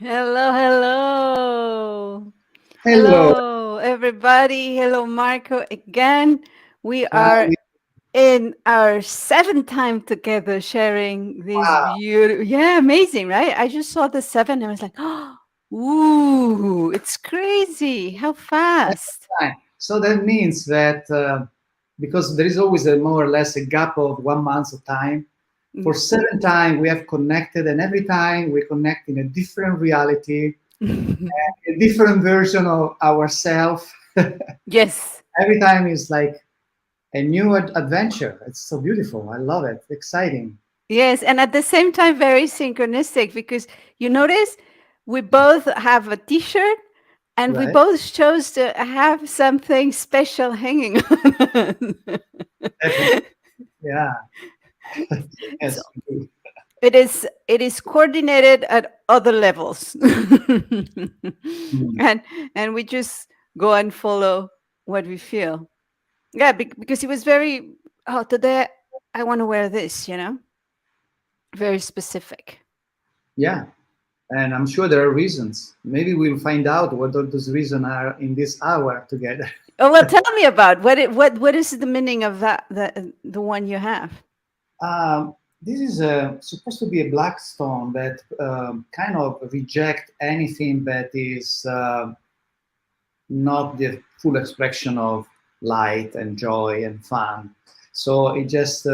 Hello, hello. Hello. Hello, everybody. Hello, Marco. Again, we Hi. are in our seventh time together sharing this Wow. beautiful. Yeah, amazing, right? I just saw the seven and I was like, oh, ooh, it's crazy. How fast. Fine. So that means that because there is always a more or less a gap of 1 month of time, for Mm. 7 times we have connected, and every time we connect in a different reality, a different version of ourselves. Yes. Every time is like a new adventure. It's so beautiful. I love it. Exciting. Yes, and at the same time, very synchronistic because you notice we both have a T-shirt and we Right? both chose to have something special hanging on us. Definitely. Yeah. So Yes. it is coordinated at other levels, Mm. and we just go and follow what we feel. Yeah, because it was very. Oh, today I want to wear this. Very specific. Yeah. And I'm sure there are reasons. Maybe we'll find out what all those reasons are in this hour together. Oh well, tell me about what is the meaning of that the one you have? This is supposed to be a black stone that kind of reject anything that is not the full expression of light and joy and fun. So it just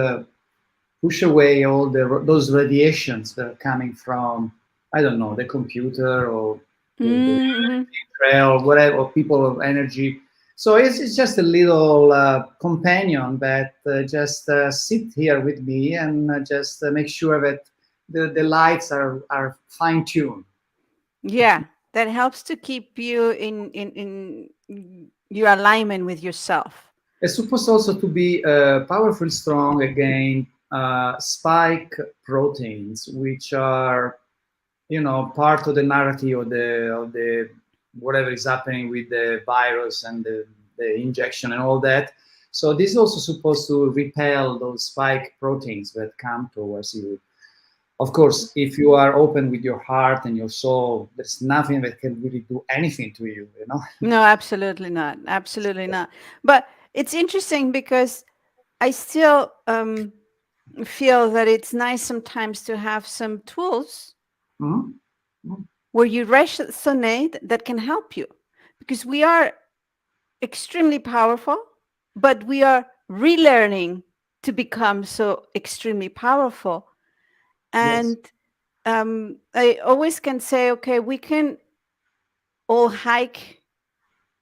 push away all those radiations that are coming from, I don't know, the computer or the Mm-hmm. trail, whatever, or people of energy. So it's just a little companion that just sit here with me and just make sure that the lights are fine tuned. Yeah, that helps to keep you in your alignment with yourself. It's supposed also to be powerful, strong again, spike proteins, which are part of the narrative of the whatever is happening with the virus and the injection and all that. So this is also supposed to repel those spike proteins that come towards you. Of course, if you are open with your heart and your soul, there's nothing that can really do anything to you. No, absolutely not. Absolutely not. But it's interesting because I still feel that it's nice sometimes to have some tools Mhm. where you resonate that can help you because we are extremely powerful, but we are relearning to become so extremely powerful. Yes, And I always can say, okay, we can all hike,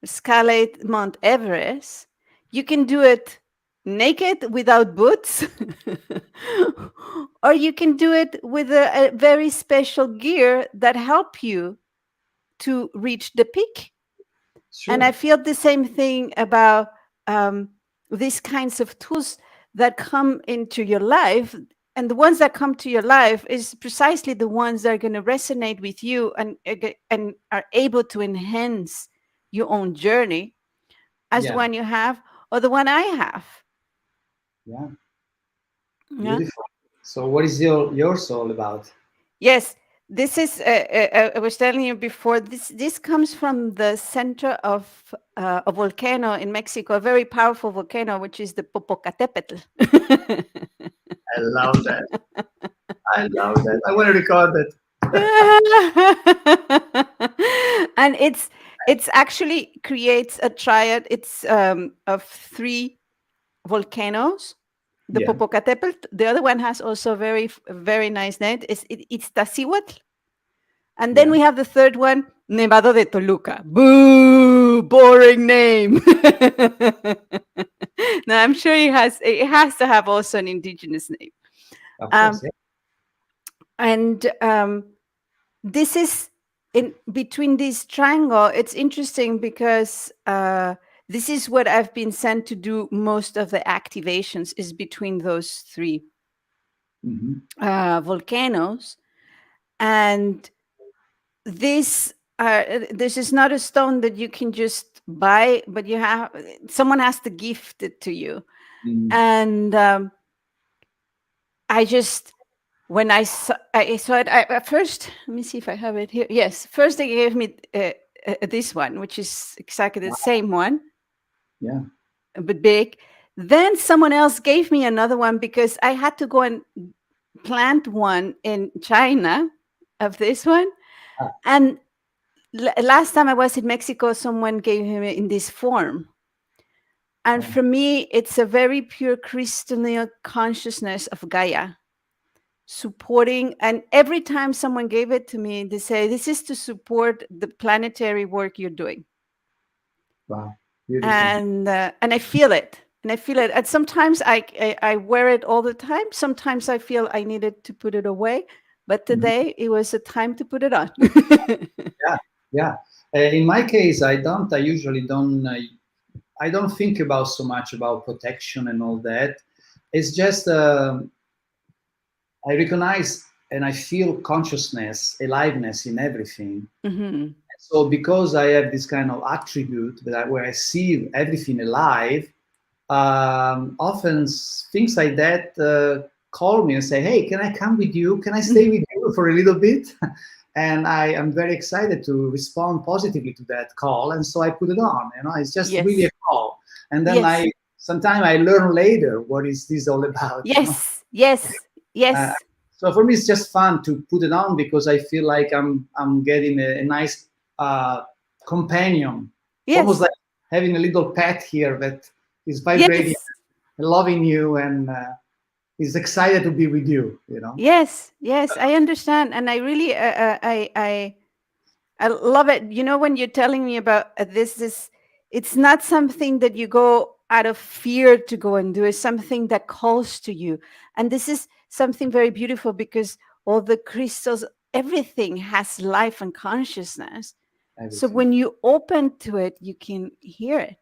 escalate Mount Everest. You can do it naked without boots, or you can do it with a very special gear that help you to reach the peak. And I sure. feel the same thing about um, these kinds of tools that come into your life. And the ones that come to your life is precisely the ones that are going to resonate with you and are able to enhance your own journey as the Yeah, one you have or the one I have. yeah, Yeah. beautiful. So, what is your soul about? Yes, this is. I was telling you before. This comes from the center of a volcano in Mexico, a very powerful volcano, which is the Popocatépetl. I love that. I love that. I want to record that. And it's actually creates a triad. It's of three volcanoes. The Yeah, Popocatépetl. The other one has also very nice name. It's Tacihuatl. And then yeah. we have the third one, Nevado de Toluca. Boo, boring name. Now I'm sure it has to have also an indigenous name. Of course, Um, yeah. and this is in between this triangle. It's interesting because this is what I've been sent to do most of the activations is between those three Hmm. volcanoes. And this is not a stone that you can just buy, but you have someone has to gift it to you. Hmm. And I just when I saw it, at first, let me see if I have it here. Yes, first they gave me this one, which is exactly the Wow. same one, Yeah. but big. Then someone else gave me another one because I had to go and plant one in China of this one. Ah, And last time I was in Mexico, someone gave him it in this form. And wow. for me, it's a very pure crystalline consciousness of Gaia supporting. And every time someone gave it to me, they say, this is to support the planetary work you're doing. Wow. Beautiful. And I feel it. And I feel it. And sometimes I wear it all the time. Sometimes I feel I needed to put it away. But Mhm. today it was a time to put it on. Yeah. Yeah. In my case, I don't. I usually don't. I don't think about so much about protection and all that. It's just I recognize and I feel consciousness, aliveness in everything. Hmm. So because I have this kind of attribute where I see everything alive, often things like that call me and say, "Hey, can I come with you? Can I stay with you for a little bit?" And I am very excited to respond positively to that call, and so I put it on. You know, it's just really a Yes. call, and then Yes. I sometimes I learn later what is this all about. You know. Yes. Yes. Uh, Yes. so for me, it's just fun to put it on because I feel like I'm getting a nice uh, companion, almost Yes. like having a little pet here that is vibrating, Yes. loving you, and is excited to be with you. You know. Yes. Yes. I understand. And I really, I love it. You know, when you're telling me about this, it's not something that you go out of fear to go and do. It's something that calls to you. And this is something very beautiful because all the crystals, everything has life and consciousness. So Everything. when you open to it, you can hear it.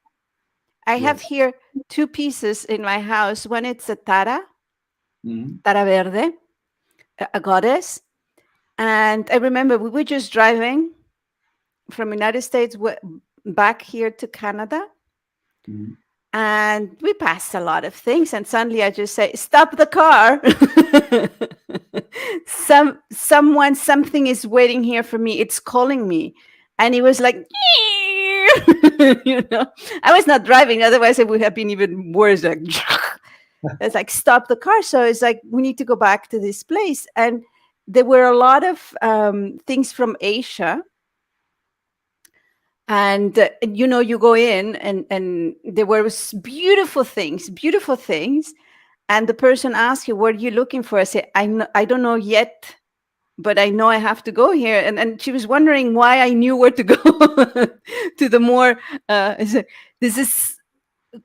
I have Yes. here two pieces in my house. One it's a Mhm. Tara Verde, a goddess. And I remember we were just driving from United States back here to Canada, Mhm. and we passed a lot of things. And suddenly I just say, "Stop the car! Something is waiting here for me. It's calling me." And he was like, you know, I was not driving, otherwise it would have been even worse. Like, it's like stop the car. So it's like we need to go back to this place, and there were a lot of things from Asia. And you know, you go in, and there were beautiful things. And the person asks you, what are you looking for? I say, I don't know yet, but I know I have to go here. And she was wondering why I knew where to go to the more I said, this is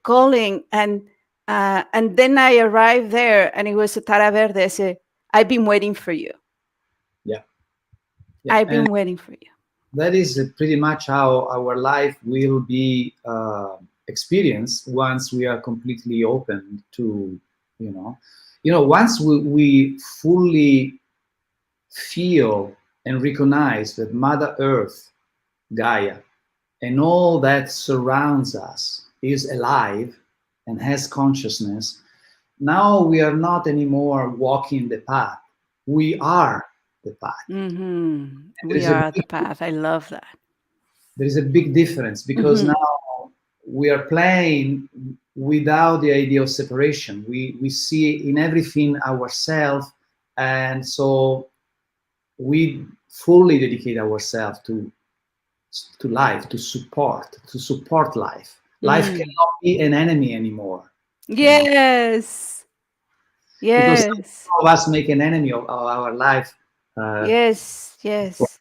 calling. And then I arrived there, and it was a Tara Verde. I said, I've been waiting for you. Yeah. Yeah. I've And been waiting for you. that is pretty much how our life will be experienced once we are completely open to, you know, once we fully feel and recognize that Mother Earth, Gaia, and all that surrounds us is alive and has consciousness. Now we are not anymore walking the path. We are the path. And We are at the path. I love that. there is a big difference because Hmm. now we are playing without the idea of separation. We see in everything ourselves, and so we fully dedicate ourselves to life, to support life. Life Mm. cannot be an enemy anymore, you know, Yes. because Yes. some of us make an enemy of our life, uh, Yes. for, Yes.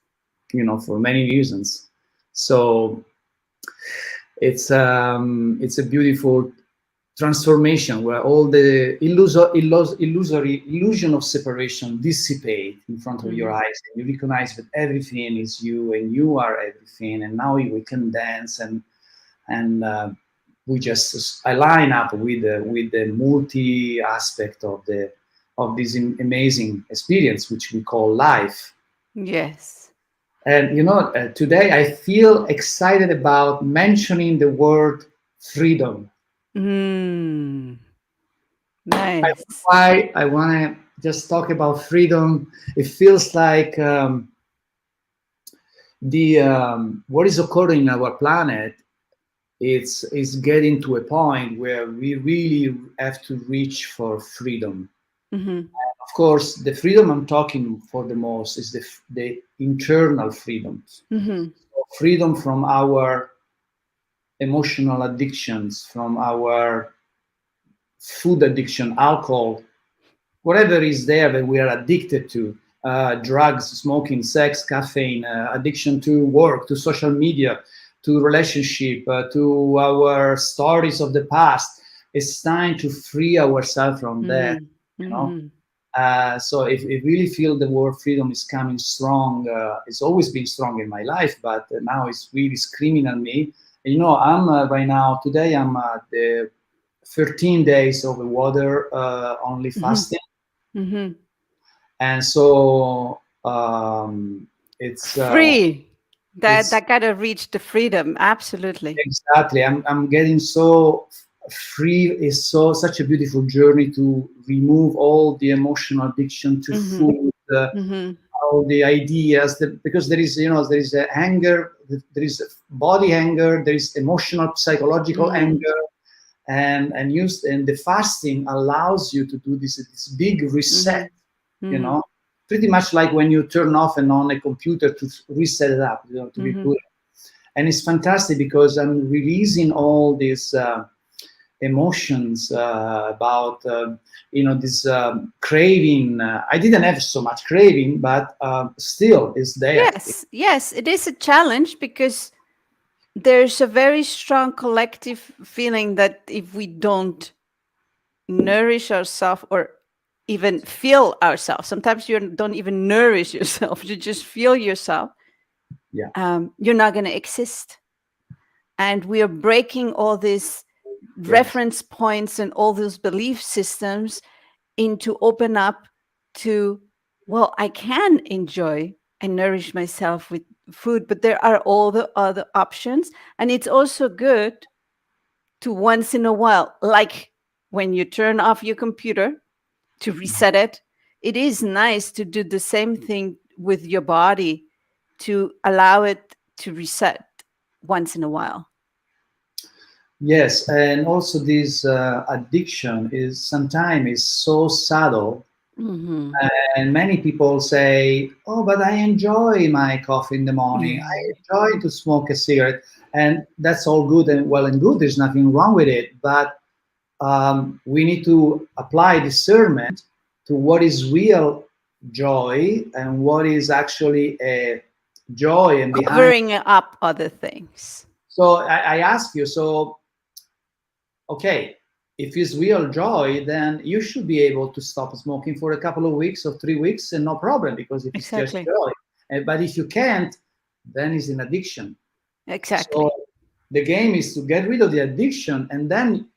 for many reasons. So it's a beautiful transformation where all the illusory illusion of separation dissipate in front of your Hmm. eyes, and you recognize that everything is you and you are everything, and now we can dance and we just align up with the multi aspect of this amazing experience which we call life. Yes. And today I feel excited about mentioning the word freedom. Mm. I, Nice. why I want to just talk about freedom, it feels like the what is occurring in our planet, it's getting to a point where we really have to reach for freedom. Mm-hmm. Of course, the freedom I'm talking for the most is the internal freedoms. Mm-hmm. So freedom from our emotional addictions, from our food addiction, alcohol, whatever is there that we are addicted to, drugs, smoking, sex, caffeine, addiction to work, to social media, to relationship, to our stories of the past. It's time to free ourselves from that, Mm-hmm. you know. Mm-hmm. So if really feel the word freedom is coming strong, it's always been strong in my life, but now it's really screaming at me. And, I'm right now, today I'm the 13 days of the water only Mm-hmm. fasting. Mm-hmm. And so it's Free. it's That gotta reach the freedom. Absolutely. exactly, I'm getting so free. Is so such a beautiful journey to remove all the emotional addiction to Mm-hmm. food, Mm-hmm. all the ideas that, because there is, there is a anger, there is a body anger, there is emotional psychological Mm-hmm. anger, and the fasting allows you to do this big reset, Mm-hmm. you Mm-hmm. know, pretty much like when you turn off and on a computer to reset it up, to Mm-hmm. reboot it. And it's fantastic because I'm releasing all these emotions about this craving. I didn't have so much craving, but still it's there. Yes, yes, it is a challenge because there's a very strong collective feeling that if we don't nourish ourselves or even feel ourselves, sometimes you don't even nourish yourself, you just feel yourself, Yeah. you're not going to exist. And we are breaking all these Yes. reference points and all those belief systems into open up to, well, I can enjoy and nourish myself with food, but there are all the other options. And it's also good to once in a while, like when you turn off your computer to reset it, it is nice to do the same thing with your body to allow it to reset once in a while. Yes, and also this addiction is sometimes is so subtle, Mm-hmm. and many people say, "Oh, but I enjoy my coffee in the morning. I Mm-hmm. enjoy to smoke a cigarette," and that's all good and well and good. There's nothing wrong with it, but we need to apply discernment to what is real joy and what is actually a joy and behind. Covering up other things. So I ask you, so okay, if it's real joy, then you should be able to stop smoking for a couple of weeks or 3 weeks and no problem, because if it's just Exactly. joy. But if you can't, then it's an addiction. So Exactly. the game is to get rid of the addiction, and then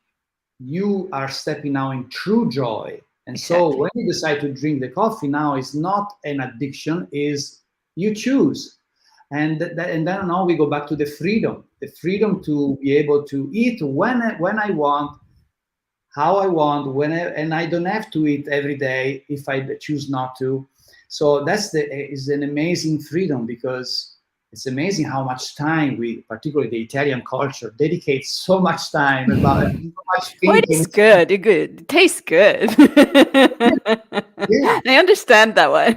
you are stepping now in true joy. And so Exactly. when you decide to drink the coffee, now it's not an addiction, is you choose. And then now we go back to the freedom to be able to eat when I want, how I want, and I don't have to eat every day if I choose not to. So that's the is an amazing freedom, because it's amazing how much time we, particularly the Italian culture, dedicates so much time about so much Oh, it thinking. is good. It good. It tastes good. Yeah, I understand that one.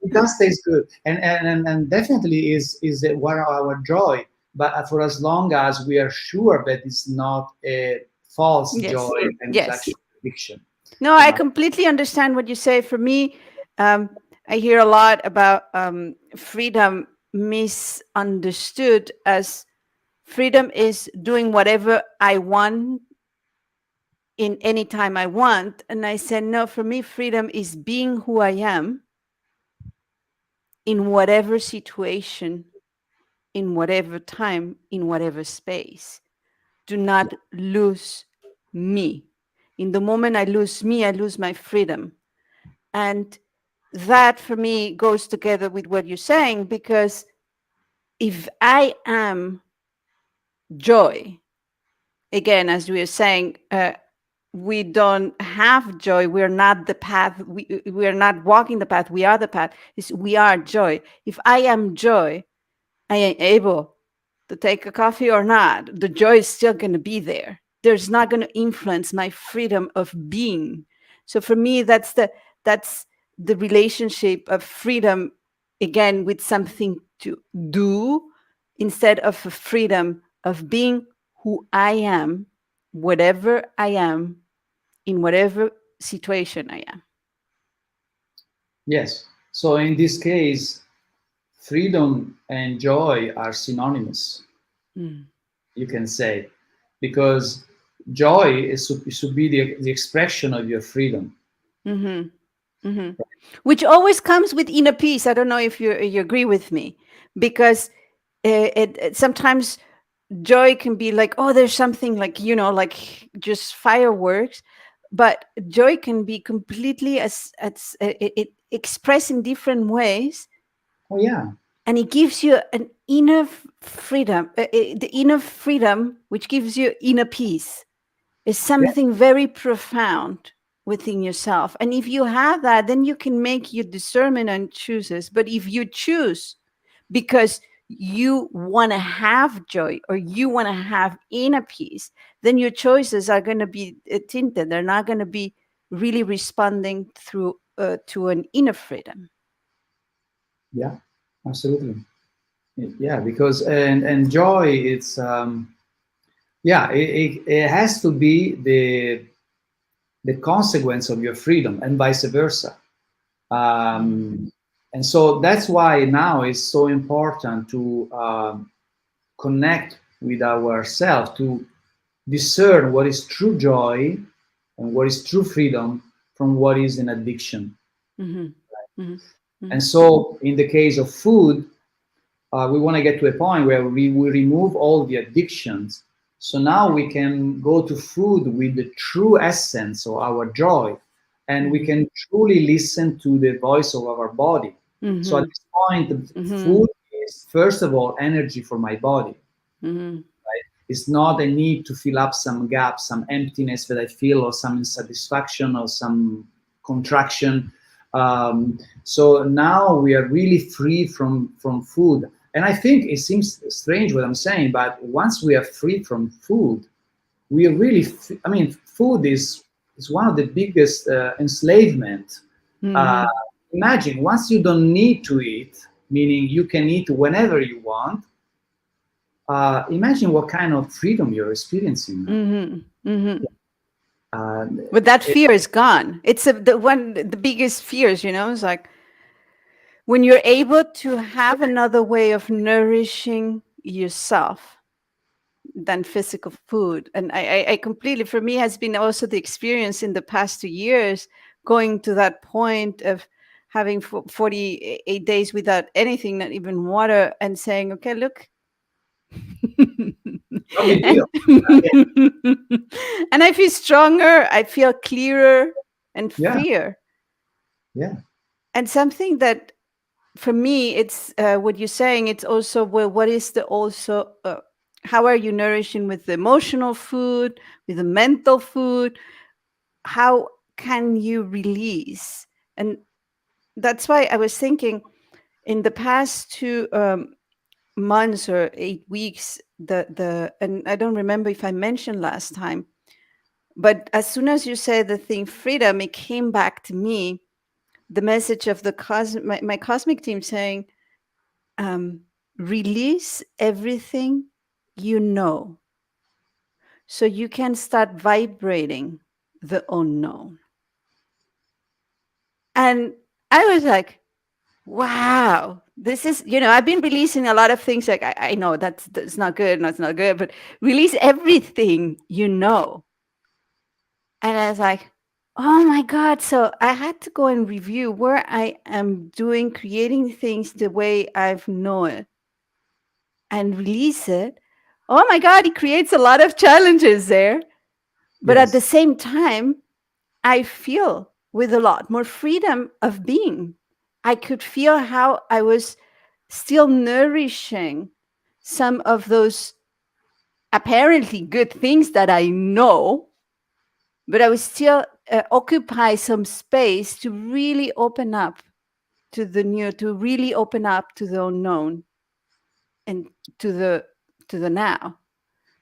it does taste good, and definitely is what our joy. But for as long as we are sure that it's not a false Yes. joy and it's Yes. actually addiction, No, you I know. completely understand what you say. For me, um, I hear a lot about freedom misunderstood as freedom is doing whatever I want in any time I want. And I said, no, for me, freedom is being who I am in whatever situation, in whatever time, in whatever space. Do not lose me. In the moment I lose me, I lose my freedom. And that for me goes together with what you're saying, because if I am joy, again, as we were saying, we don't have joy, we're not the path, we are not walking the path, we are the path. Is we are joy. If I am joy, I am able to take a coffee or not, the joy is still going to be there. There's not going to influence my freedom of being. So for me, that's the relationship of freedom, again, with something to do instead of a freedom of being who I am, whatever I am, in whatever situation I am. Yes. So in this case, freedom and joy are synonymous, Mm. you can say, because joy should be the expression of your freedom. Hmm. Hmm. Which always comes with inner peace. I don't know if you agree with me, because sometimes joy can be like, oh, there's something like, like just fireworks, but joy can be completely as it expressed in different ways, Oh yeah, and it gives you an inner freedom, the inner freedom which gives you inner peace is yeah, something very profound within yourself. And if you have that, then you can make your discernment and chooses. But if you choose because you want to have joy or you want to have inner peace, then your choices are going to be tinted. They're not going to be really responding through to an inner freedom. yeah, absolutely. Yeah, because and joy, it's yeah, it has to be the consequence of your freedom, and vice versa. Mm-hmm. And so that's why now it's so important to connect with ourselves, to discern what is true joy and what is true freedom from what is an addiction. Mm-hmm. And Mm-hmm. so, in the case of food, we want to get to a point where we remove all the addictions. So now we can go to food with the true essence of our joy, and we Mm-hmm. can truly listen to the voice of our body. So at Mm-hmm. this point, the Mm-hmm. food is first of all energy for my body. Mm-hmm. It's not a need to fill up some gap, some emptiness that I feel, or some insatisfaction, or some contraction. So now we are really free from food. And I think it seems strange what I'm saying, but once we are free from food, we are really, I mean, food is one of the biggest enslavement. Uh, Mm-hmm. Imagine once you don't need to eat, meaning you can eat whenever you want, imagine what kind of freedom you're experiencing now. Mm-hmm. Mm-hmm. Uh, But that it, fear is gone. It's the biggest fears, it's like when you're able to have another way of nourishing yourself than physical food. And I completely, for me, has been also the experience in the past 2 years, going to that point of having 48 days without anything, not even water, and saying, okay, look. no big and, deal. Yeah, and I feel stronger, I feel clearer and yeah, freer. yeah, And something that for me, it's what you're saying, it's also, well, what is the also how are you nourishing with the emotional food, with the mental food? How can you release? And that's why I was thinking, in the past 2 months or 8 weeks, the and I don't remember if I mentioned last time, but as soon as you said the thing freedom, it came back to me, the message of my cosmic team saying, um, release everything you know so you can start vibrating the unknown. And I was like, wow, this is, I've been releasing a lot of things like, I know that's not good, that's not good, but release everything you know. And I was like, oh my God. So I had to go and review where I am doing, creating things the way I've known it and release it. Oh my God, it creates a lot of challenges there. But at the yes, same time, I feel with a lot more freedom of being. I could feel how I was still nourishing some of those apparently good things that I know, but I would still occupy some space to really open up to the new, to really open up to the unknown and to the to the now.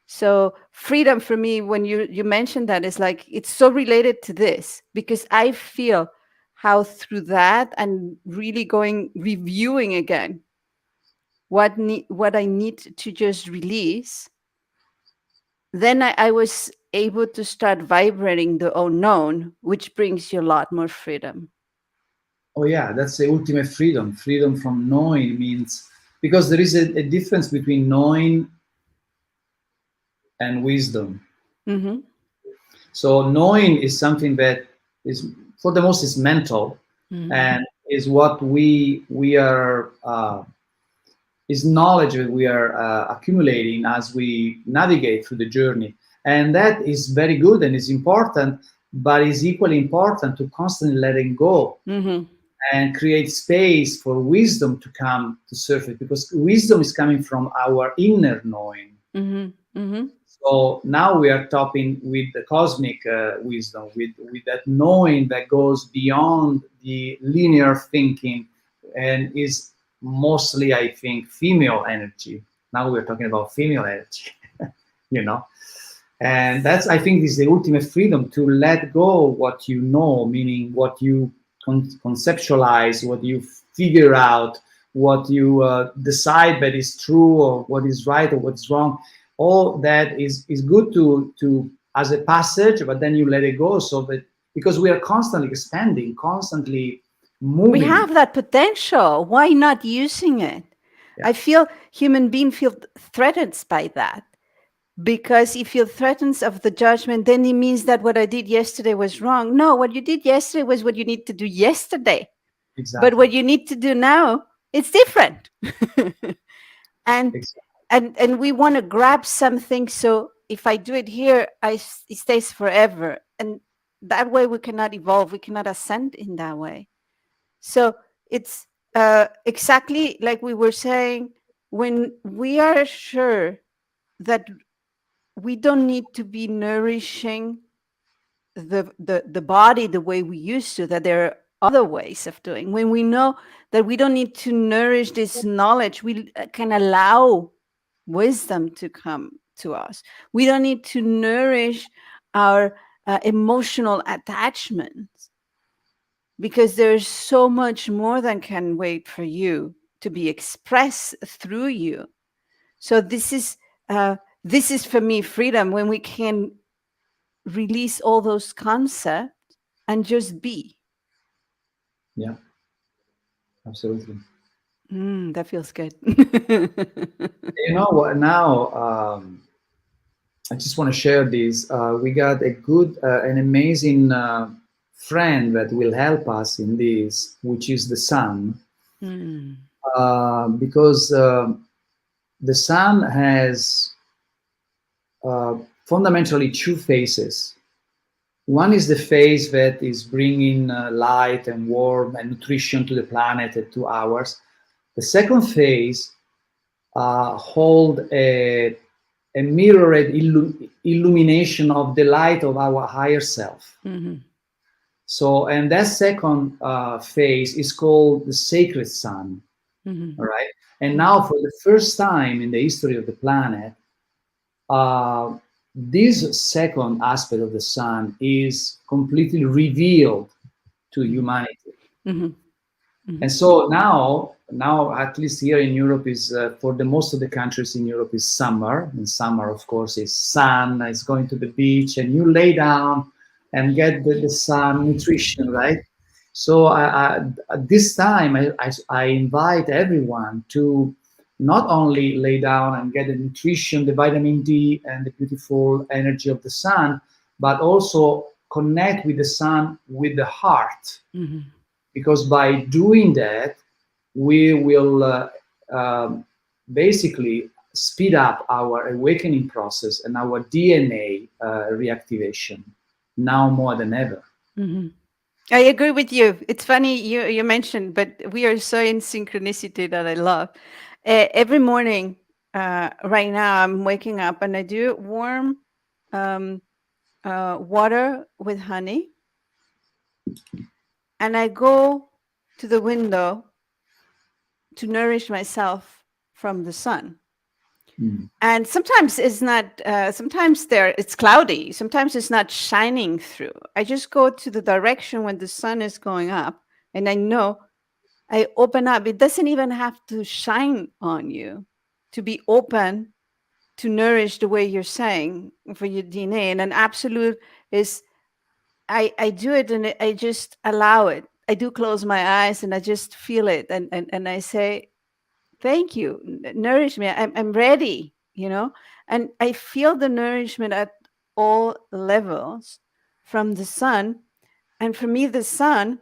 So freedom for me, when you mentioned that, is like it's so related to this because I feel how through that and really going reviewing again what I need to just release, then I was able to start vibrating the unknown, which brings you a lot more freedom. Oh yeah, that's the ultimate freedom. Freedom from knowing means, because there is a difference between knowing and wisdom. Mm-hmm. So knowing is something that is, for the most, is mental, Mm-hmm. and is what we are is knowledge that we are accumulating as we navigate through the journey, and that is very good and is important. But is equally important to constantly letting go Mm-hmm. and create space for wisdom to come to surface, because wisdom is coming from our inner knowing. Mm-hmm. Mm-hmm. So now we are talking with the cosmic wisdom, with that knowing that goes beyond the linear thinking and is mostly, I think, female energy. Now we're talking about female energy, you know. And that's, I think, is the ultimate freedom, to let go what you know, meaning what you conceptualize, what you figure out, what you decide that is true, or what is right or what's wrong. All that is good to as a passage, but then you let it go, so that, because we are constantly expanding, constantly We moving. have that potential. Why not using it? Yeah, I feel human being feel threatened by that because if you're threatened of the judgment, then it means that what I did yesterday was wrong. No, what you did yesterday was what you need to do yesterday. But exactly, what you need to do now, it's different. and exactly. and we want to grab something. So if I do it here, it stays forever. And that way we cannot evolve. We cannot ascend in that way. So it's exactly like we were saying, when we are sure that we don't need to be nourishing the body the way we used to, that there are other ways of doing. When we know that we don't need to nourish this knowledge, we can allow wisdom to come to us. We don't need to nourish our emotional attachments because there's so much more than can wait for you to be expressed through you. So this is for me freedom, when we can release all those concepts and just be. Yeah, absolutely. That feels good. You know what? Now, I just want to share this. We got a good, an amazing friend that will help us in this, which is the sun, Mm, because the sun has fundamentally two phases. One is the phase that is bringing light and warmth and nutrition to the planet and to ours. The second phase hold a mirrored illumination of the light of our higher self. mhm, So, and that second phase is called the sacred sun. mhm, All right. And now, mhm, for the first time in the history of the planet, uh, this second aspect of the sun is completely revealed to humanity. mhm, And mhm, so now at least here in Europe is for the most of the countries in Europe is summer. And summer, of course, is sun. It's going to the beach, and you lay down and get the sun nutrition, right? So at this time, I invite everyone to not only lay down and get the nutrition, the vitamin D, and the beautiful energy of the sun, but also connect with the sun with the heart, mhm, because by doing that, we will basically speed up our awakening process and our DNA reactivation now more than ever. mhm. I agree with you. It's funny you mentioned, but we are so in synchronicity that I love. Every morning, right now, I'm waking up and I do warm um, water with honey, and I go to the window to nourish myself from the sun. Mm. And sometimes it's not. Sometimes there it's cloudy. Sometimes it's not shining through. I just go to the direction when the sun is going up, and I know I open up. It doesn't even have to shine on you to be open to nourish the way you're saying for your DNA. And an absolute is I do it and I just allow it. I do close my eyes and I just feel it and I say, thank you, nourish me. I'm ready, and I feel the nourishment at all levels from the sun. And for me, the sun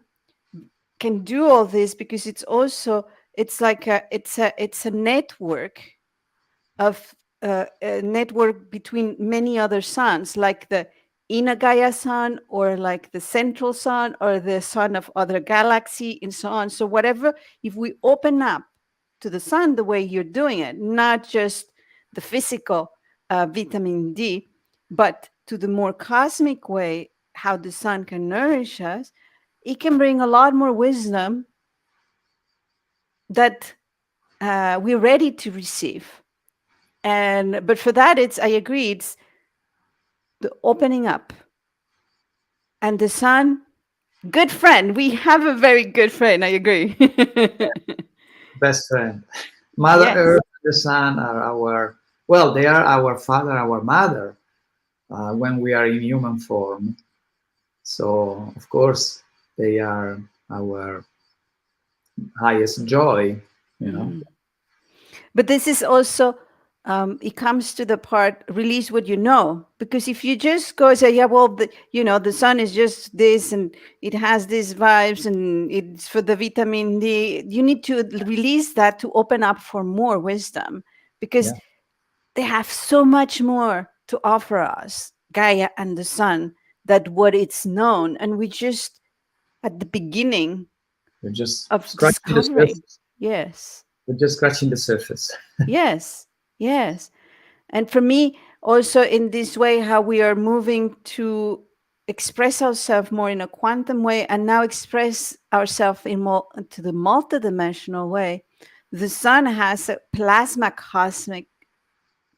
can do all this because it's like it's a network of a network between many other suns, like the inner Gaia sun, or like the central sun, or the sun of other galaxy, and so on. So whatever, if we open up to the sun the way you're doing it, not just the physical vitamin D, but to the more cosmic way, how the sun can nourish us, it can bring a lot more wisdom that we're ready to receive. And but for that, it's, I agree, it's the opening up. And the sun, good friend, we have a very good friend, I agree. Best friend. Mother Yes. Earth and the Sun are our, well, they are our father, our mother, when we are in human form. So, of course, they are our highest joy, you know. Mm. But this is also, it comes to the part, release what you know. Because if you just go say, yeah, well, the sun is just this and it has these vibes and it's for the vitamin D, you need to release that to open up for more wisdom, because Yeah, they have so much more to offer us, Gaia and the sun, that what it's known. And we just at the beginning we're just of scratching the discovering. surface. Yes, We're just scratching the surface. yes, yes. And for me, also in this way, how we are moving to express ourselves more in a quantum way and now express ourselves in more to the multidimensional way. The sun has a plasma cosmic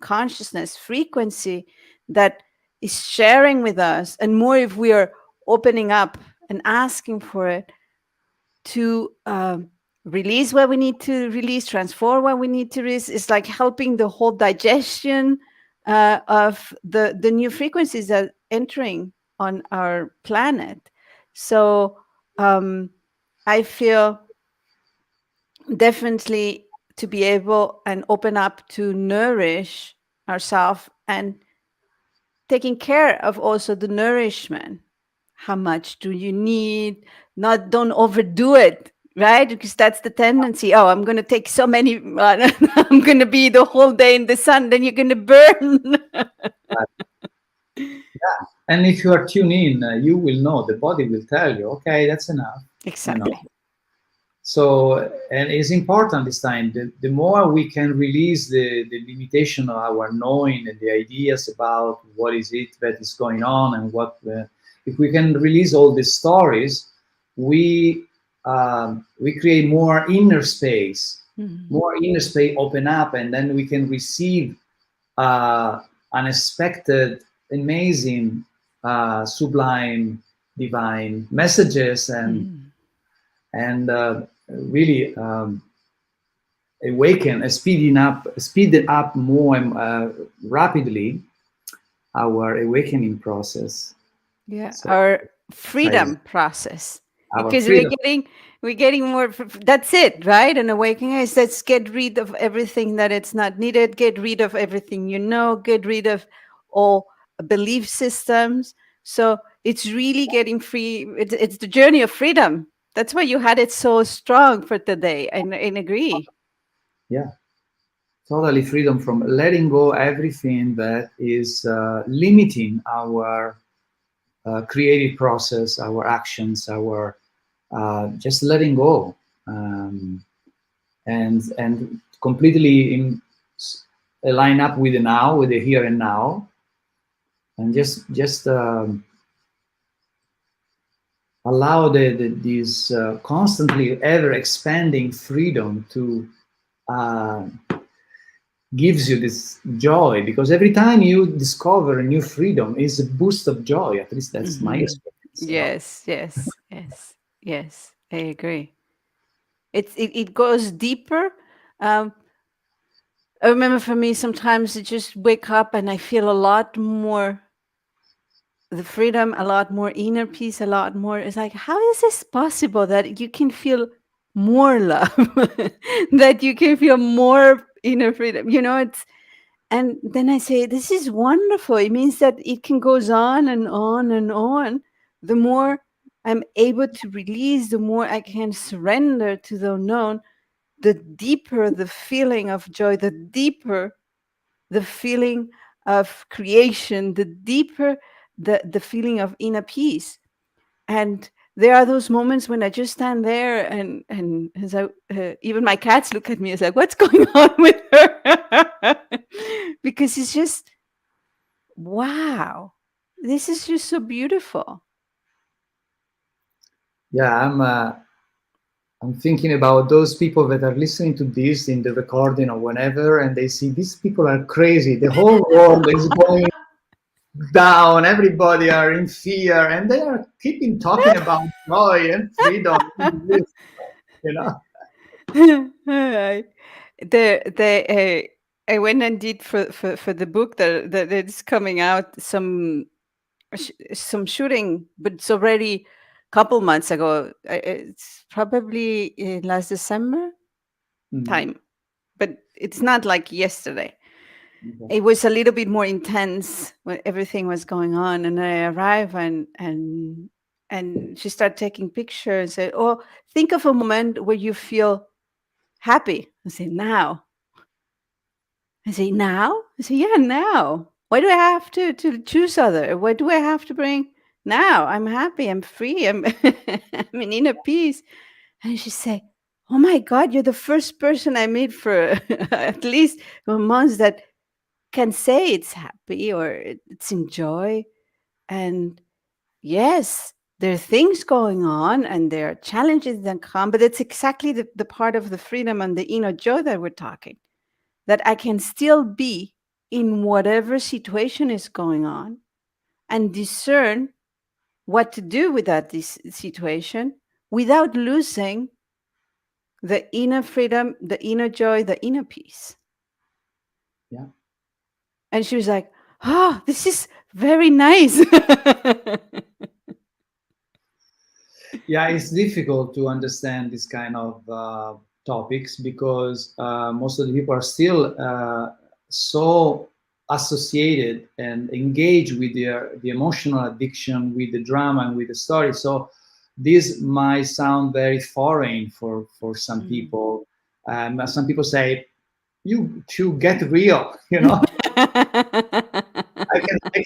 consciousness frequency that is sharing with us, and more if we are opening up and asking for it to release what we need to release, transform what we need to release. It's like helping the whole digestion of the new frequencies that are entering on our planet. So um, I feel definitely to be able and open up to nourish ourselves and taking care of also the nourishment. How much do you need? Not, don't overdo it, right? Because that's the tendency. Oh, I'm going to take so many, I'm going to be the whole day in the sun, then you're going to burn. But, yeah. And if you are tuned in, you will know, the body will tell you, okay, that's enough, you know. Exactly. So, and it's important this time, the more we can release the limitation of our knowing and the ideas about what is it that is going on and what, if we can release all these stories, we create Mhm. more inner space open up, and then we can receive uh, unexpected, amazing, sublime, divine messages, Mhm. and really awaken, speed up more rapidly our awakening process. Yeah, So our exciting. freedom process, Our because freedom. we're getting more. That's it, right? And awakening is, let's get rid of everything that it's not needed. Get rid of everything you know. Get rid of all belief systems. So it's really getting free. It's the journey of freedom. That's why you had it so strong for today. And agree. Yeah, totally freedom from letting go everything that is limiting our creative process, our actions, our just letting go, um, and completely line up with the now, with the here and now, and just allow this constantly ever expanding freedom to uh, gives you this joy, because every time you discover a new freedom is a boost of joy. At least that's my Hmm. experience, you know. Yes, yes, yes, yes. I agree. It goes deeper. Um, I remember for me, sometimes I just wake up and I feel a lot more the freedom, a lot more inner peace, a lot more. It's like, how is this possible that you can feel more love, that you can feel more inner freedom? It's and then I say, this is wonderful. It means that it can goes on and on and on. The more I'm able to release, the more I can surrender to the unknown, the deeper the feeling of joy, the deeper the feeling of creation, the deeper the feeling of inner peace. And there are those moments when I just stand there, and as even my cats look at me as like, what's going on with her? Because it's just, wow, this is just so beautiful. Yeah, I'm thinking about those people that are listening to this in the recording or whenever, and they see these people are crazy. The whole world is going down. Everybody are in fear, and they are keeping talking about joy and freedom. You know. Right. I went and did for the book that is coming out some shooting, but it's already a couple months ago. It's probably last December Mhm. time, but it's not like yesterday. Okay. It was a little bit more intense when everything was going on, and I arrived and she started taking pictures and said, "Oh, think of a moment where you feel happy." I say, "Now." I say, "Now?" I say, "Yeah, now. Why do I have to choose other? Why do I have to bring now? I'm happy. I'm free. I'm I'm in inner peace." And she say, "Oh my God, you're the first person I meet for at least a month that can say it's happy or it's in joy." And yes, there are things going on and there are challenges that come, but it's exactly the part of the freedom and the inner joy that we're talking, that I can still be in whatever situation is going on and discern what to do with this situation without losing the inner freedom, the inner joy, the inner peace. Yeah. And she was like, "Oh, this is very nice." Yeah, it's difficult to understand this kind of topics because most of the people are still so associated and engaged with the emotional addiction, with the drama, and with the story. So this might sound very foreign for some Mhm. people. Some people say, "You to get real," you know. I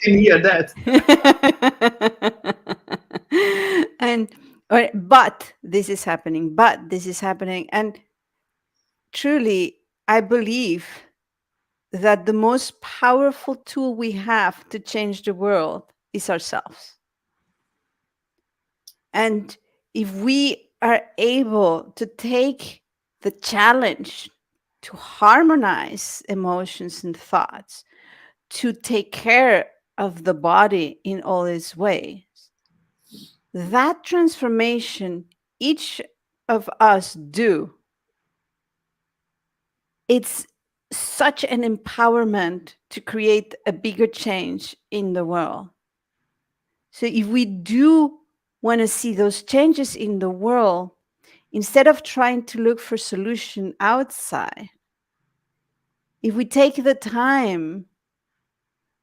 can hear that. And but this is happening, but this is happening. And truly, I believe that the most powerful tool we have to change the world is ourselves. And if we are able to take the challenge to harmonize emotions and thoughts, to take care of the body in all its ways, that transformation each of us do, it's such an empowerment to create a bigger change in the world. So if we do want to see those changes in the world, instead of trying to look for solution outside, if we take the time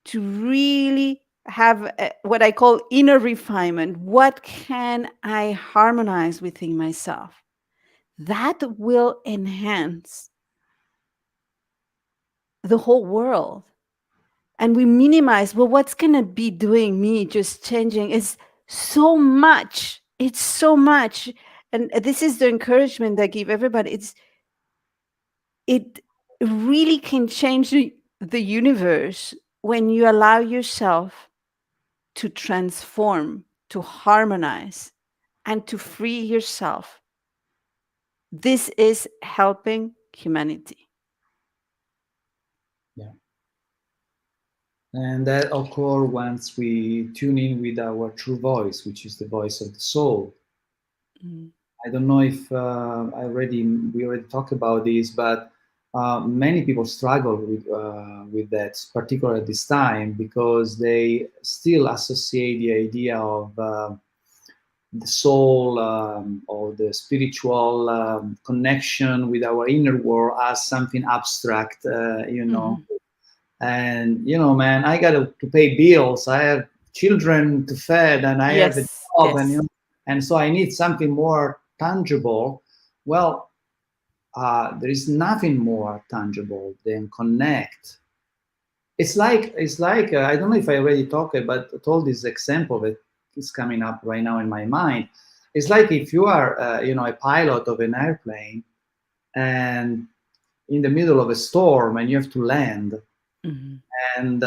to really have what I call inner refinement, what can I harmonize within myself? That will enhance the whole world. And we minimize, well, what's going to be doing me just changing is so much. It's so much. And this is the encouragement that I give everybody. It really can change the universe when you allow yourself. to transform, to harmonize, and to free yourself. This is helping humanity. Yeah. And that occurs once we tune in with our true voice, which is the voice of the soul. Mm. I don't know if we already talked about this, but many people struggle with that, particularly at this time, because they still associate the idea of the soul or the spiritual connection with our inner world as something abstract, Mhm. And man, I got to pay bills. I have children to feed, and I have a Yes, job, and yes, and so I need something more tangible. Well, there is nothing more tangible than connect. It's like I don't know if I already talked, but told this example that is coming up right now in my mind. It's like if you are, a pilot of an airplane, and in the middle of a storm, and you have to land, Mhm. and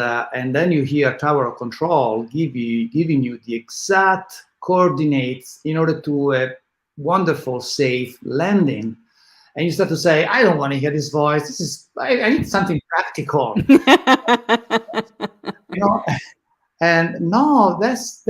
then you hear tower of control giving you the exact coordinates in order to a wonderful safe landing, and you start to say, I don't want to hear this voice. I need something practical, you know and no, that's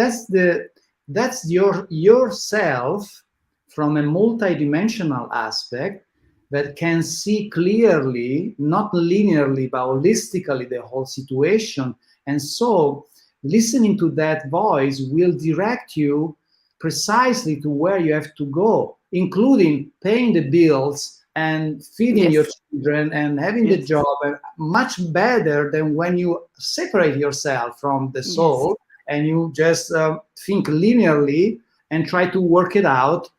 yourself from a multidimensional aspect that can see clearly, not linearly but holistically, the whole situation. And so listening to that voice will direct you precisely to where you have to go, including paying the bills and feeding your Yes, children and having the yes, job, much better than when you separate yourself from the yes, soul and you just think linearly and try to work it out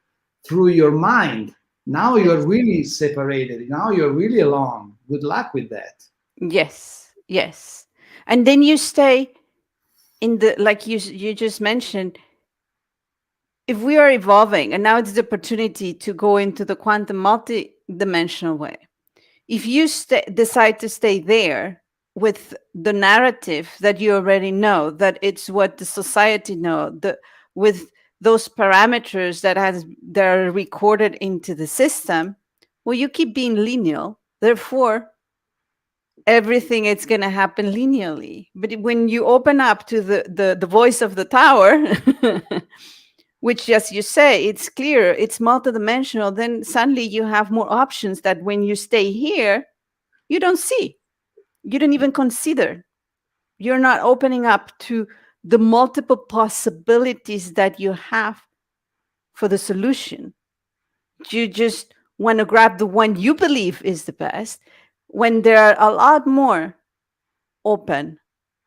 through your mind. Now you're yes, really separated. Now you're really alone. Good luck with that. yes, yes. And then you stay in the, like you just mentioned, if we are evolving, and now it's the opportunity to go into the quantum multi-dimensional way. If you decide to stay there with the narrative that you already know, that it's what the society know, with those parameters that are recorded into the system, well, you keep being linear. Therefore, everything is going to happen linearly. But when you open up to the voice of the tower, which, as you say, it's clear, it's multidimensional, then suddenly you have more options that when you stay here, you don't see, you don't even consider. You're not opening up to the multiple possibilities that you have for the solution. You just want to grab the one you believe is the best when there are a lot more open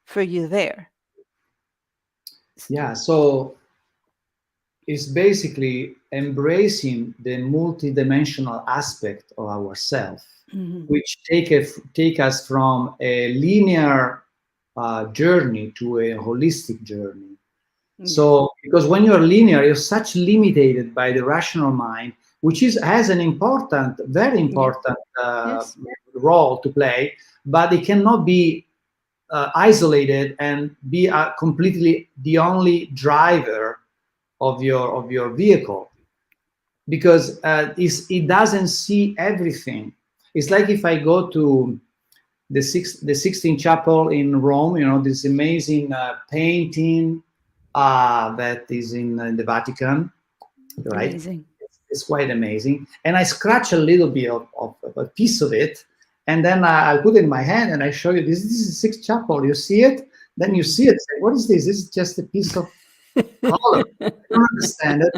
for you there. Yeah, so it's basically embracing the multidimensional aspect of ourself, Mhm. which take us from a linear journey to a holistic journey. Yes. So, because when you're linear, you're such limited by the rational mind, which has an important, very Yes. important Yes. role to play, but it cannot be isolated and be completely the only driver of your vehicle, because it doesn't see everything. It's like if I go to the Sixtine Chapel in Rome, this amazing painting that is in the Vatican, right? Amazing. It's quite amazing. And I scratch a little bit of a piece of it, and then I'll put it in my hand and I show you this is the Sixth Chapel. You see it? Then you Mhm. see it. Say, what is this? This is just a piece of color. I don't understand it.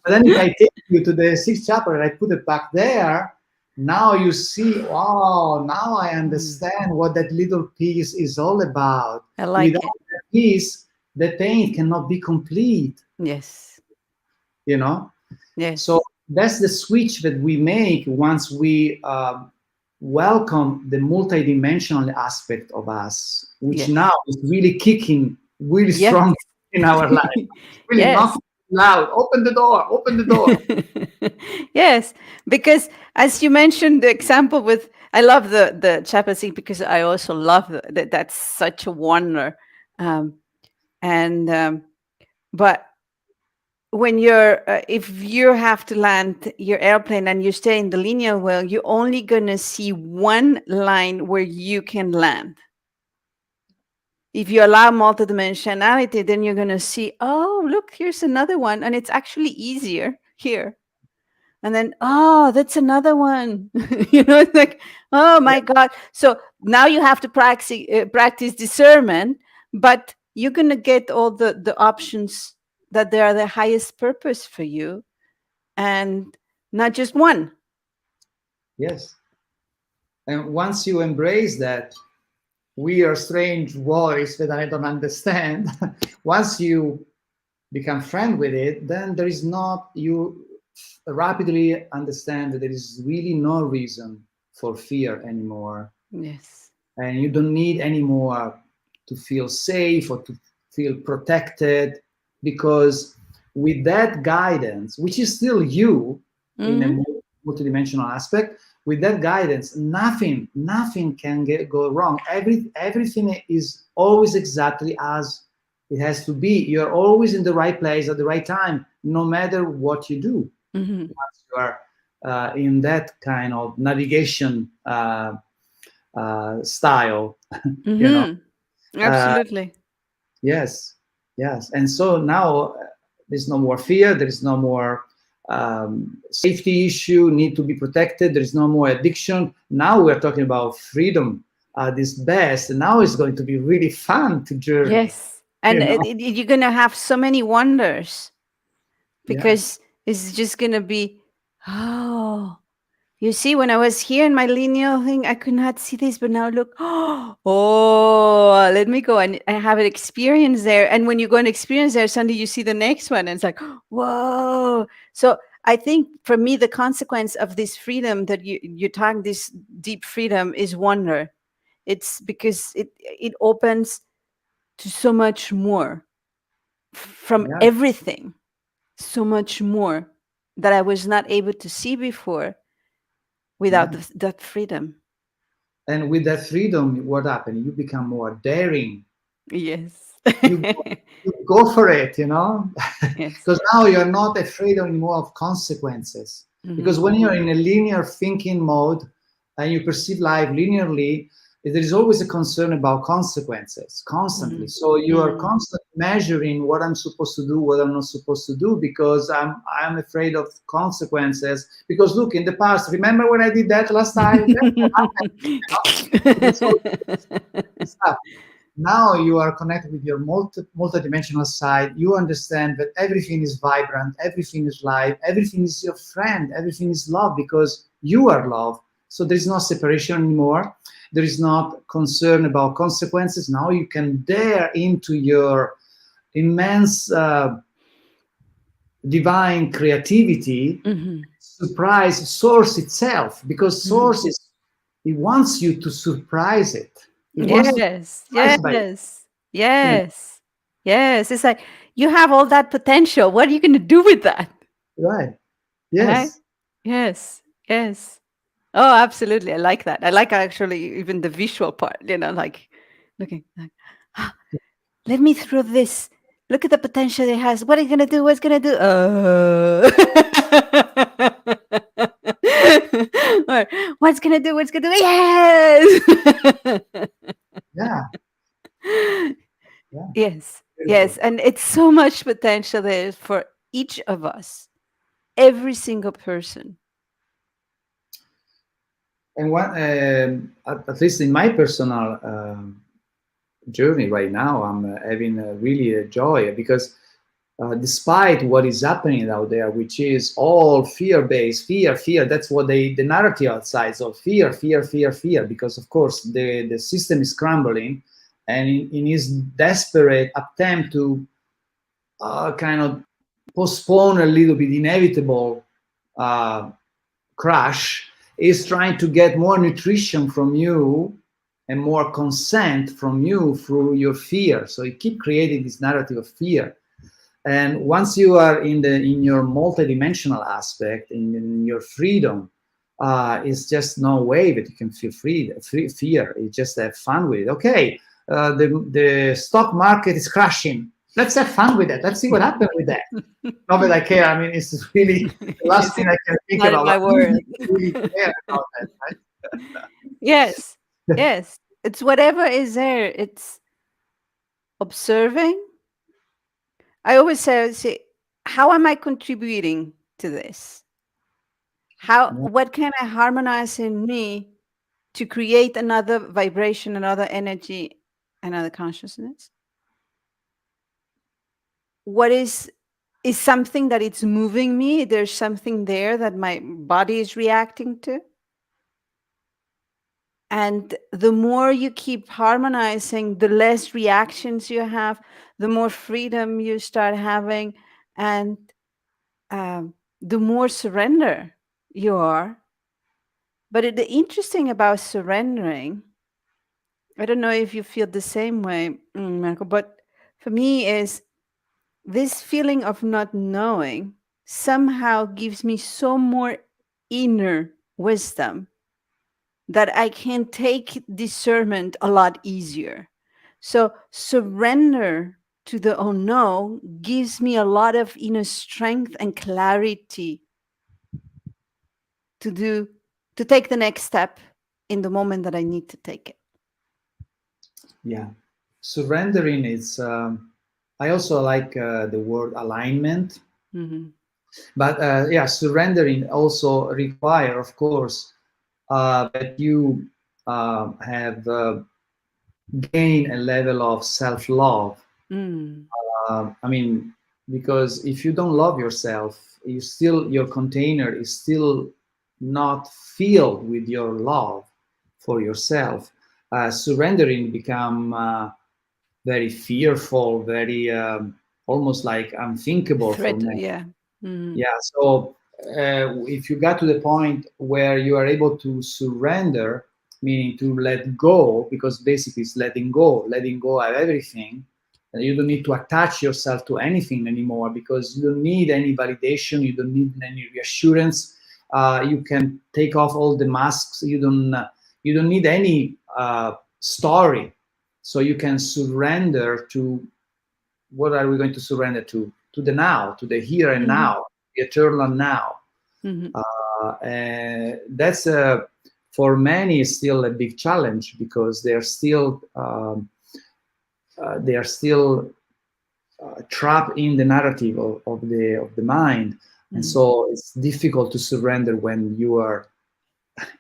But then if I take you to the Sixth Chapel and I put it back there, now you see, wow, now I Mm. understand what that little piece is all about. I like Without it. that piece, the paint cannot be complete, Yes. you know? So Yes. that's the switch that we make once we welcome the multidimensional aspect of us, which now Yes. is really kicking really Yes. strong in our life. Really Yes. knocking loud, open the door, open the door. Yes, because as you mentioned the example with, I love the chapel scene because I also love that. That's such a wonder. Um, And but when you're if you have to land your airplane and you stay in the linear wheel, you're only going to see one line where you can land. If you allow multidimensionality, then you're going to see, oh, look, here's another one, and it's actually easier here. And then, oh, that's another one. It's like, oh Yeah. my God. So now you have to practice discernment, but you're going to get all the options that they are the highest purpose for you, and not just one. Yes. And once you embrace that weird, strange voice that I don't understand, once you become friend with it, then there is not, you rapidly understand that there is really no reason for fear anymore. Yes. And you don't need anymore to feel safe or to feel protected, because with that guidance, which is still you in a Mm-hmm. multidimensional aspect, with that guidance, nothing can go wrong. Everything is always exactly as it has to be. You're always in the right place at the right time, no matter what you do. Mm-hmm. Once you are in that kind of navigation style, you know. Mm-hmm. Uh, Absolutely. yes, yes. And so now there's no more fear. There is no more safety issue, need to be protected. There is no more addiction. Now we're talking about freedom at its best. And now it's going to be really fun to journey, Yes. And you know? you're going to have so many wonders, Yeah, because it's just going to be, oh, you see, when I was here in my lineal thing, I could not see this, but now look, oh, let me go and I have an experience there. And when you go and experience there, suddenly you see the next one, and it's like, whoa. So I think for me, the consequence of this freedom that you're talking, this deep freedom, is wonder. It's because it opens to so much more from yeah. everything, so much more that I was not able to see before without Yeah. that freedom. And with that freedom, what happened? You become more daring. Yes. You go, you go for it, you know? Yes. Because now you're not afraid anymore of consequences. Because Hmm. when you're in a linear thinking mode and you perceive life linearly, there is always a concern about consequences constantly. Hmm. So you are Hmm. constantly measuring what I'm supposed to do, what I'm not supposed to do, because I'm afraid of consequences. Because look, in the past, remember when I did that last time? That's what happened, you know? It's all stuff. Now you are connected with your multidimensional side. You understand that everything is vibrant, everything is live, everything is your friend, everything is love, because you are love. So there is no separation anymore. There is not concern about consequences. Now you can dare into your immense divine creativity, Hmm. surprise source itself, because Hmm. source is, it wants you to surprise it. It wants to be Yes. surprised by it. Yes. You know, Yes. Yes. It's like you have all that potential. What are you going to do with that? right. Right? Yes. Yes. Yes. Oh, absolutely. I like that. I like actually even the visual part, like looking like, "Ah, let me through this. Look at the potential it has. What are you going to do? What's going to do? Or, what's going to do? What's going to do? Yes. Yeah. Yeah. Yes. Yes. Beautiful. And it's so much potential there for each of us, every single person. And one, at least in my personal journey right now, I'm having really a joy, because despite what is happening out there, which is all fear-based, fear, that's what the narrative outside. So fear, because of course the system is crumbling, and in his desperate attempt to kind of postpone a little bit inevitable uh, crash, is trying to get more nutrition from you and more consent from you through your fear. So you keep creating this narrative of fear. And once you are in your multidimensional aspect, in your freedom, it's just no way that you can feel fear. You just have fun with it. Okay, the stock market is crashing. let's have fun with that. Let's see what happens with that. Not that I care. I mean, it's really the last Yes, thing it's I can think not in about. my But who word. really care about that, Yes, right? yes. It's whatever is there. It's observing. I always say, how am I contributing to this? How, Yeah. what can I harmonize in me to create another vibration, another energy, another consciousness? What is something that it's moving me? There's something there that my body is reacting to. And the more you keep harmonizing, the less reactions you have, the more freedom you start having, and the more surrender you are. But the interesting about surrendering, I don't know if you feel the same way, Marco, but for me is this feeling of not knowing somehow gives me so more inner wisdom that I can take discernment a lot easier. So surrender to the unknown gives me a lot of inner strength and clarity to do to take the next step in the moment that I need to take it. Yeah. Surrendering is. I also like the word alignment, Hmm. but yeah, surrendering also require, of course, that you have gain a level of self-love. Mm. I mean, because if you don't love yourself, you still your container is still not filled with your love for yourself. Surrendering become very fearful, very almost like unthinkable for Threat, me. yeah. Mm. Yeah. So if you got to the point where you are able to surrender, meaning to let go, because basically it's letting go of everything. And you don't need to attach yourself to anything anymore because you don't need any validation. You don't need any reassurance. You can take off all the masks. You don't need any story. So you can surrender to what are we going to surrender to? To the now, to the here and Hmm. now, the eternal now. Hmm. And that's for many still a big challenge because they are still trapped in the narrative of the mind, and Hmm. so it's difficult to surrender when you are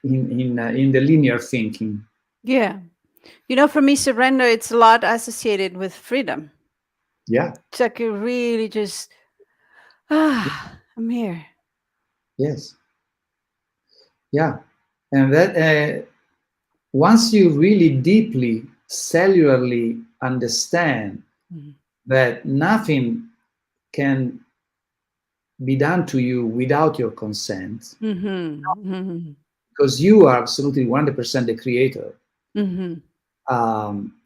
in the linear thinking. Yeah. For me, surrender, it's a lot associated with freedom. Yeah. It's like you really just, I'm here. Yes. Yeah. And that once you really deeply cellularly understand Mhm. that nothing can be done to you without your consent, Mhm. Mhm. because you are absolutely 100% the creator, Mhm. um,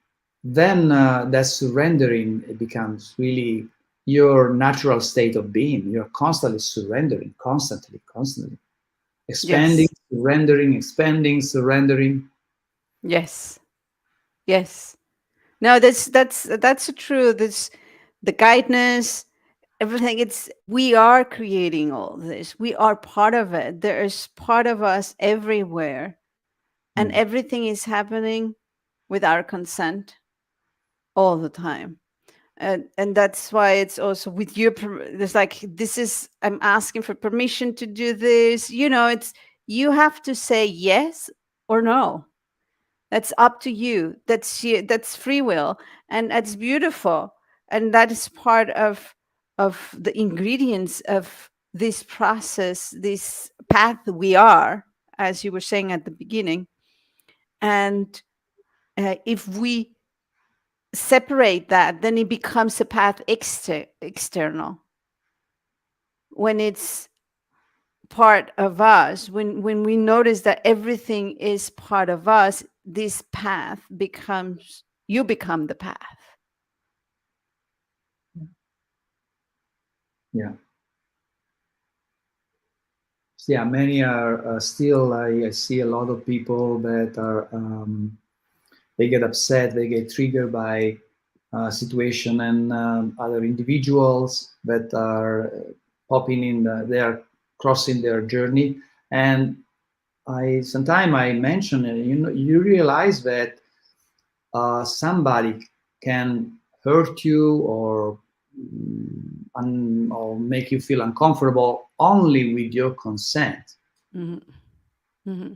then that surrendering it becomes really your natural state of being. You're constantly surrendering, constantly expanding, Yes. surrendering, expanding, surrendering. Yes. Yes. No, that's true. This the guidance, everything. It's we are creating all this. We are part of it. There is part of us everywhere, and Yeah, everything is happening with our consent all the time. And that's why it's also with your there's like this is I'm asking for permission to do this. It's you have to say yes or no. That's up to you. That's free will, and that's beautiful. And that is part of the ingredients of this process, this path we are, as you were saying at the beginning. And if we separate that, then it becomes a path external. When it's part of us, when we notice that everything is part of us, this path becomes you become the path. yeah. Yeah, many are still. I see a lot of people that are they get upset, they get triggered by situation and other individuals that are popping in, they are crossing their journey. And sometimes I mention it, you realize that somebody can hurt you or make you feel uncomfortable only with your consent. Mm-hmm. Mm-hmm.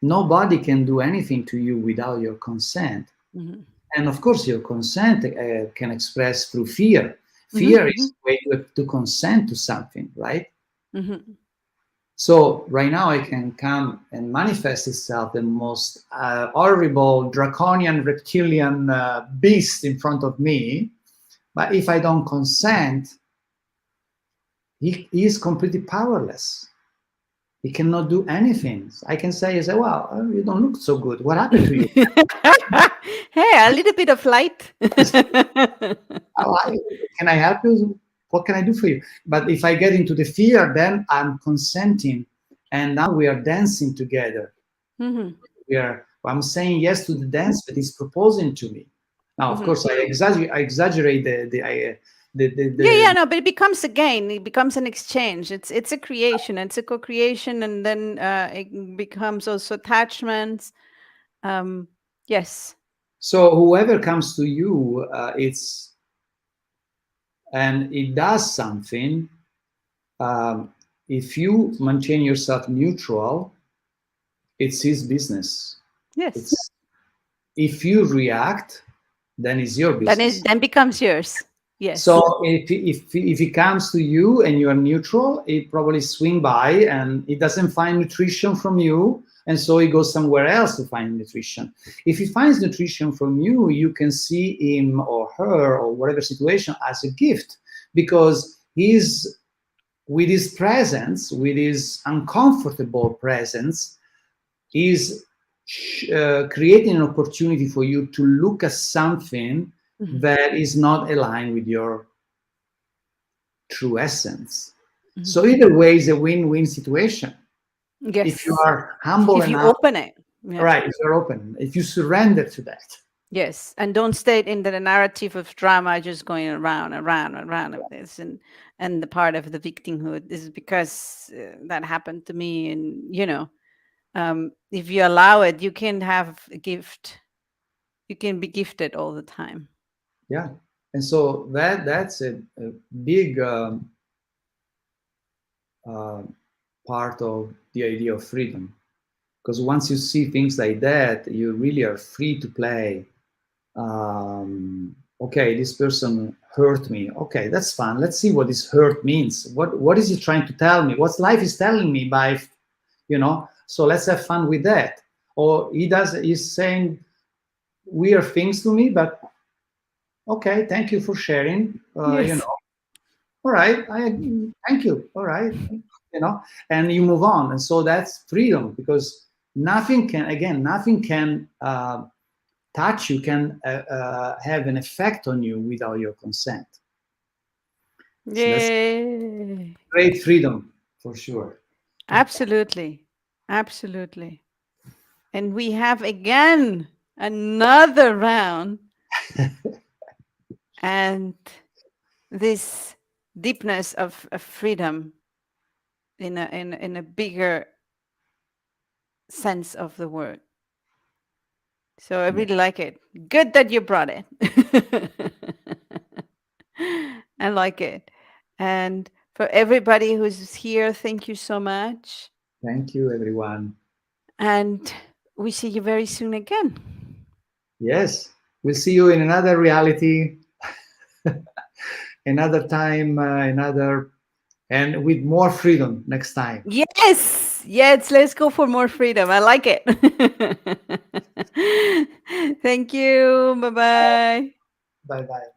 Nobody can do anything to you without your consent. Mm-hmm. And of course, your consent can express through fear. Fear Mm-hmm. is a way to consent to something, right? Mm-hmm. So right now, it can come and manifest itself the most horrible, draconian, reptilian beast in front of me. But if I don't consent, he is completely powerless. He cannot do anything. I can say, well, you don't look so good. What happened to you? Hey, a little bit of light. Oh, can I help you? What can I do for you? But if I get into the fear, then I'm consenting. And now we are dancing together. Mm-hmm. I'm saying yes to the dance that is proposing to me. Now, of Mm-hmm. course, I exaggerate Yeah, the yeah, no, but it becomes again, it becomes an exchange. It's a creation, it's a co-creation, and then it becomes also attachments. Um, yes, so whoever comes to you, it's and it does something. Um, if you maintain yourself neutral, it's his business. yes. It's if you react, then it's your Then it business. then becomes yours. Yes. So if it comes to you and you are neutral, it probably swing by and it doesn't find nutrition from you, and so it goes somewhere else to find nutrition. If he finds nutrition from you, you can see him or her or whatever situation as a gift, because he's with his presence, with his uncomfortable presence, is creating an opportunity for you to look at something Mhm. that is not aligned with your true essence. Mhm. So either way is a win-win situation. If you Yes. are humble If you enough, open it. Yeah. right, if you're open, if you surrender to that. Yes. And don't stay in the narrative of drama just going around, around, around of this. And the part of the victimhood is because that happened to me. And, if you allow it, you can have a gift. You can be gifted all the time. Yeah. And so that's a big uh, part of the idea of freedom. Because once you see things like that, you really are free to play. Okay, this person hurt me. Okay, that's fine. Let's see what this hurt means. What is he trying to tell me? What life is telling me by, So let's have fun with that. Or he's saying weird things to me, but okay, thank you for sharing. Yes. All right, thank you. All right, and you move on. And so that's freedom, because nothing can touch you, can have an effect on you without your consent. So that's Yay. great freedom for sure. Absolutely. Absolutely. And we have again another round, and this deepness of freedom in a bigger sense of the word. So I Yeah. really like it. Good that you brought it. I like it. And for everybody who's here, thank you so much. Thank you, everyone. And we see you very soon again. Yes, we'll see you in another reality, another time, and with more freedom next time. Yes, yes, let's go for more freedom. I like it. Thank you. Bye bye. Bye bye.